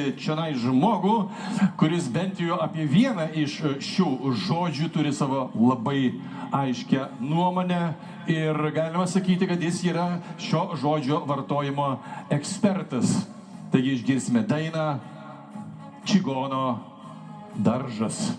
pakviesti čionai žmogų, kuris bent jau apie vieną iš šių žodžių turi savo labai aiškę nuomonę ir galima sakyti, kad jis yra šio žodžio vartojimo ekspertas. Taigi išgirsime dainą Čigono daržas.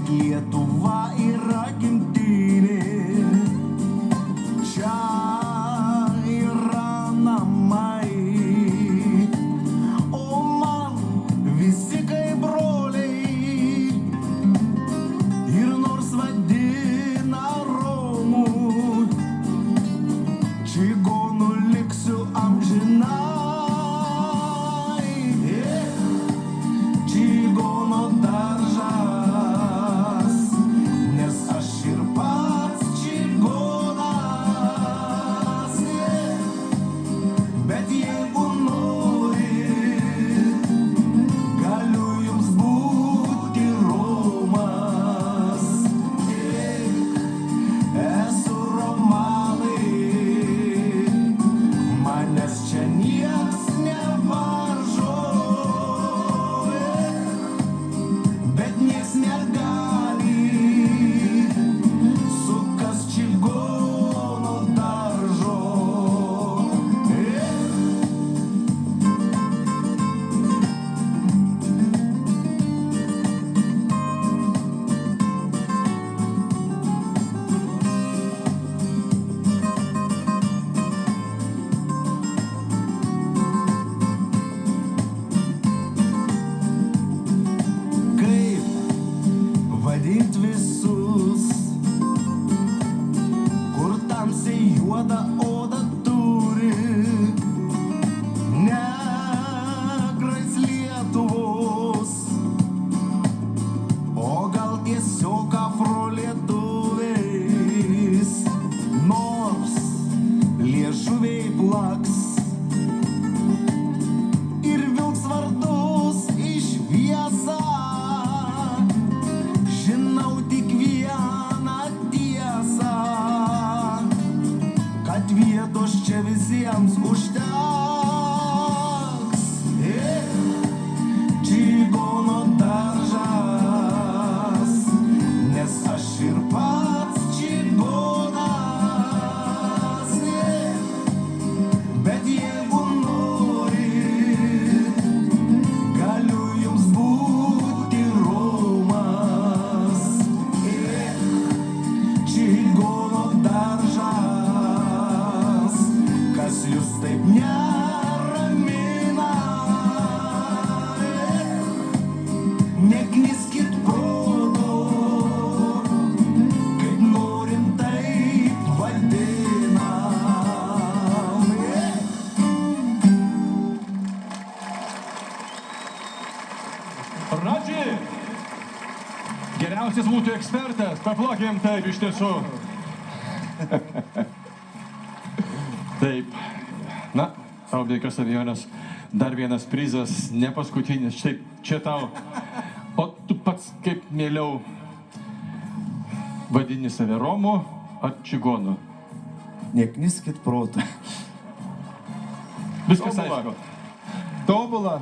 Lietuva yra gimtinė, čia yra namai, o man visi kaip broliai, ir nors vadina Romų, čigonu liksiu amžinai. Čigono daržas, vadint visus, kur tamsiai juoda oda turi, negrais Lietuvos, o gal tiesiog afrolietuviais, nors liežuviai plaks ir vilks vardus į šviesą. Žinau tik vieną tiesą, kad vietos čia visiems užteks. Čigono daržas, nes aš ir pats čigonas, bet jeigu norit, galiu jums būti Romas. Čigono daržas, kas jūs taip neramina, nekniskit proto, kaip norim taip vadinam. Radži, geriausias mūsų ekspertas, paplokim taip iš tiesų. Taip, na, tau be jokios abejonės, dar vienas prizas, ne paskutinis, štai čia tau, o tu pats kaip mieliau vadini save Romu ar Čigonu? Nekniskit proto. Viskas aišku. Tobula.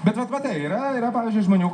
Bet vat matai, yra pavyzdžiui žmonių,